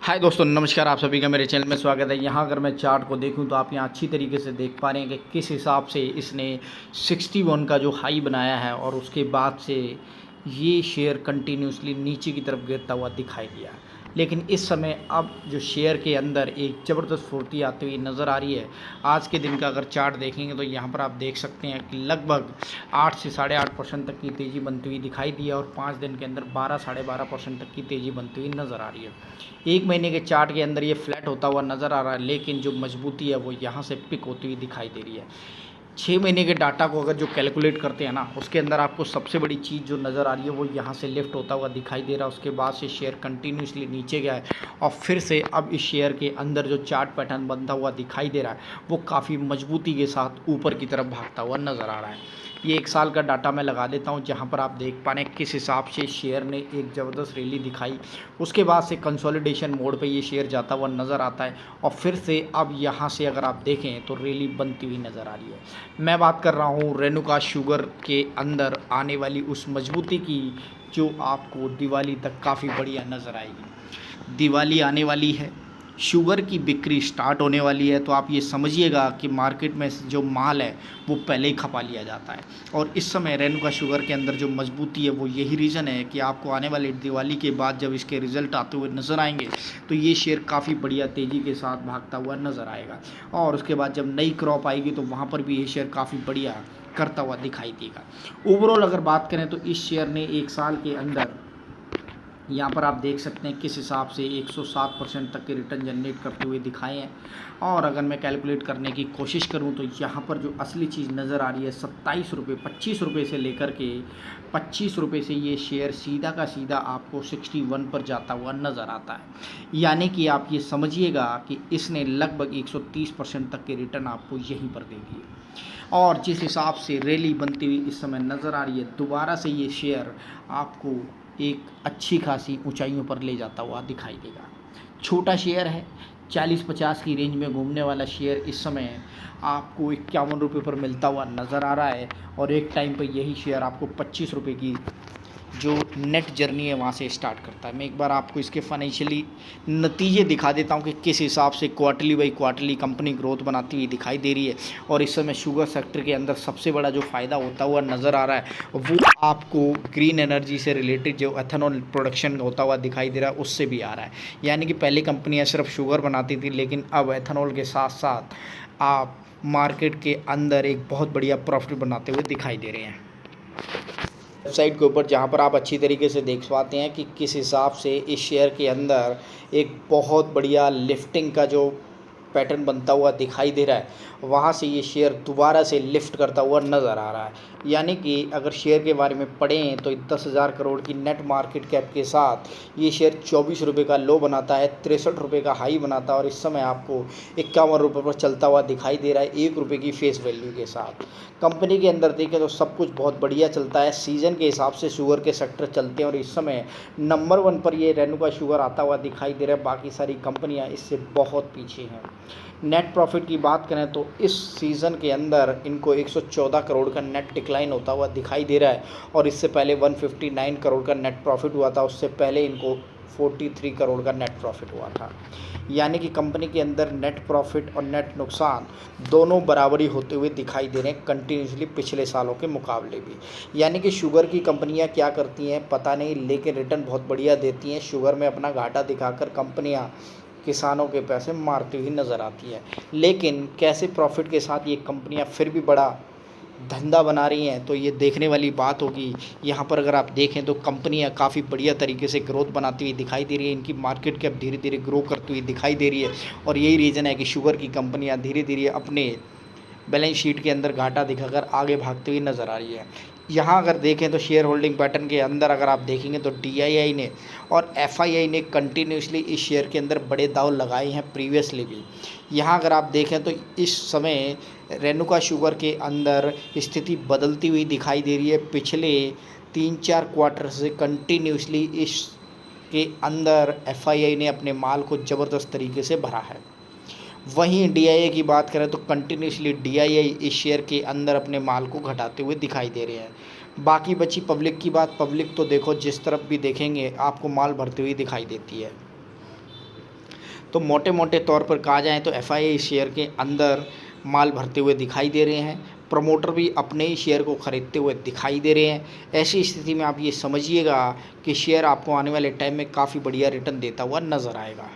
हाय दोस्तों, नमस्कार। आप सभी का मेरे चैनल में स्वागत है। यहाँ अगर मैं चार्ट को देखूँ तो आप यहाँ अच्छी तरीके से देख पा रहे हैं कि किस हिसाब से इसने 61 का जो हाई बनाया है और उसके बाद से ये शेयर कंटिन्यूसली नीचे की तरफ गिरता हुआ दिखाई दिया। लेकिन इस समय अब जो शेयर के अंदर एक ज़बरदस्त फुर्ती आती हुई नज़र आ रही है। आज के दिन का अगर चार्ट देखेंगे तो यहाँ पर आप देख सकते हैं कि लगभग 8 से 8.5% तक की तेज़ी बनती हुई दिखाई दी है और 5 दिन के अंदर 12-12.5% तक की तेज़ी बनती हुई नज़र आ रही है। एक महीने के चार्ट के अंदर ये फ्लैट होता हुआ नज़र आ रहा है, लेकिन जो मजबूती है वो यहाँ से पिक होती हुई दिखाई दे रही है। 6 महीने के डाटा को अगर जो कैलकुलेट करते हैं ना, उसके अंदर आपको सबसे बड़ी चीज़ जो नज़र आ रही है वो यहाँ से लिफ्ट होता हुआ दिखाई दे रहा है। उसके बाद से शेयर कंटिन्यूसली नीचे गया है और फिर से अब इस शेयर के अंदर जो चार्ट पैटर्न बनता हुआ दिखाई दे रहा है वो काफ़ी मजबूती के साथ ऊपर की तरफ भागता हुआ नज़र आ रहा है। ये 1 साल का डाटा मैं लगा देता हूँ, जहाँ पर आप देख पा रहे हैं किस हिसाब से शेयर ने एक ज़बरदस्त रैली दिखाई। उसके बाद से कंसोलिडेशन मोड पे ये शेयर जाता हुआ नज़र आता है और फिर से अब यहाँ से अगर आप देखें तो रैली बनती हुई नज़र आ रही है। मैं बात कर रहा हूँ रेणुका शुगर के अंदर आने वाली उस मजबूती की जो आपको दिवाली तक काफ़ी बढ़िया नज़र आएगी। दिवाली आने वाली है, शुगर की बिक्री स्टार्ट होने वाली है, तो आप ये समझिएगा कि मार्केट में जो माल है वो पहले ही खपा लिया जाता है। और इस समय रेणुका शुगर के अंदर जो मजबूती है वो यही रीज़न है कि आपको आने वाले दिवाली के बाद जब इसके रिज़ल्ट आते हुए नज़र आएंगे तो ये शेयर काफ़ी बढ़िया तेज़ी के साथ भागता हुआ नज़र आएगा। और उसके बाद जब नई क्रॉप आएगी तो वहाँ पर भी ये शेयर काफ़ी बढ़िया करता हुआ दिखाई देगा। ओवरऑल अगर बात करें तो इस शेयर ने 1 साल के अंदर यहाँ पर आप देख सकते हैं किस हिसाब से 107% तक के रिटर्न जनरेट करते हुए दिखाए हैं। और अगर मैं कैलकुलेट करने की कोशिश करूँ तो यहाँ पर जो असली चीज़ नज़र आ रही है 27 रुपये 25 रुपये से लेकर के 25 रुपये से ये शेयर सीधा का सीधा आपको 61 पर जाता हुआ नज़र आता है। यानी कि आप ये समझिएगा कि इसने लगभग 130% तक के रिटर्न आपको यहीं पर दे दिए। और जिस हिसाब से रैली बनती हुई इस समय नज़र आ रही है, दोबारा से ये शेयर आपको एक अच्छी खासी ऊंचाइयों पर ले जाता हुआ दिखाई देगा। छोटा शेयर है, 40-50 की रेंज में घूमने वाला शेयर इस समय आपको 51 रुपये पर मिलता हुआ नज़र आ रहा है और एक टाइम पर यही शेयर आपको 25 रुपये की जो नेट जर्नी है वहाँ से स्टार्ट करता है। मैं एक बार आपको इसके फाइनेंशियली नतीजे दिखा देता हूँ कि किस हिसाब से quarterly by quarterly company growth बनाती हुई दिखाई दे रही है। और इस समय शुगर सेक्टर के अंदर सबसे बड़ा जो फ़ायदा होता हुआ नज़र आ रहा है वो आपको ग्रीन एनर्जी से रिलेटेड जो एथेनॉल प्रोडक्शन होता हुआ दिखाई दे रहा है उससे भी आ रहा है। यानी कि पहले कंपनियाँ सिर्फ शुगर बनाती थी, लेकिन अब एथेनॉल के साथ साथ आप मार्केट के अंदर एक बहुत बढ़िया प्रॉफिट बनाते हुए दिखाई दे रहे हैं। वेबसाइट के ऊपर जहाँ पर आप अच्छी तरीके से देख पाते हैं कि किस हिसाब से इस शेयर के अंदर एक बहुत बढ़िया लिफ्टिंग का जो पैटर्न बनता हुआ दिखाई दे रहा है, वहाँ से ये शेयर दोबारा से लिफ्ट करता हुआ नज़र आ रहा है। यानी कि अगर शेयर के बारे में पढ़ें तो 10,000 करोड़ की नेट मार्केट कैप के साथ ये शेयर 24 रुपये का लो बनाता है, 63 रुपये का हाई बनाता है और इस समय आपको 51 रुपये पर चलता हुआ दिखाई दे रहा है 1 रुपये की फेस वैल्यू के साथ। कंपनी के अंदर देखें तो सब कुछ बहुत बढ़िया चलता है, सीज़न के हिसाब से शुगर के सेक्टर चलते हैं और इस समय नंबर 1 पर ये रेणुका शुगर आता हुआ दिखाई दे रहा है। बाकी सारी कंपनियां इससे बहुत पीछे हैं। नेट प्रॉफिट की बात करें तो इस सीज़न के अंदर इनको 114 करोड़ का नेट डिक्लाइन होता हुआ दिखाई दे रहा है और इससे पहले 159 करोड़ का नेट प्रॉफिट हुआ था। उससे पहले इनको 43 करोड़ का नेट प्रॉफिट हुआ था। यानी कि कंपनी के अंदर नेट प्रॉफिट और नेट नुकसान दोनों बराबरी होते हुए दिखाई दे रहे हैं कंटिन्यूसली पिछले सालों के मुकाबले भी। यानी कि शुगर की कंपनियां क्या करती हैं पता नहीं, लेकिन रिटर्न बहुत बढ़िया देती हैं। शुगर में अपना घाटा दिखाकर कंपनियां किसानों के पैसे मारती हुई नज़र आती है, लेकिन कैसे प्रॉफिट के साथ ये कंपनियां फिर भी बड़ा धंधा बना रही हैं तो ये देखने वाली बात होगी। यहाँ पर अगर आप देखें तो कंपनियाँ काफ़ी बढ़िया तरीके से ग्रोथ बनाती हुई दिखाई दे रही है, इनकी मार्केट कैप धीरे धीरे ग्रो करती हुई दिखाई दे रही है और यही रीज़न है कि शुगर की कंपनियाँ धीरे धीरे अपने बैलेंस शीट के अंदर घाटा दिखाकर आगे भागती हुई नज़र आ रही है। यहाँ अगर देखें तो शेयर होल्डिंग पैटर्न के अंदर अगर आप देखेंगे तो DII ने और FII ने कंटिन्यूसली इस शेयर के अंदर बड़े दाव लगाए हैं प्रीवियसली भी। यहाँ अगर आप देखें तो इस समय रेणुका शुगर के अंदर स्थिति बदलती हुई दिखाई दे रही है। पिछले 3-4 क्वार्टर से कंटिन्यूसली इस के अंदर FII ने अपने माल को ज़बरदस्त तरीके से भरा है। वहीं DII की बात करें तो कंटिन्यूसली DII इस शेयर के अंदर अपने माल को घटाते हुए दिखाई दे रहे हैं। बाकी बची पब्लिक की बात। पब्लिक तो देखो जिस तरफ भी देखेंगे आपको माल भरती हुई दिखाई देती है। तो मोटे मोटे तौर पर कहा जाए तो FII शेयर के अंदर माल भरते हुए दिखाई दे रहे हैं, प्रमोटर भी अपने ही शेयर को ख़रीदते हुए दिखाई दे रहे हैं। ऐसी स्थिति में आप ये समझिएगा कि शेयर आपको आने वाले टाइम में काफ़ी बढ़िया रिटर्न देता हुआ नज़र आएगा।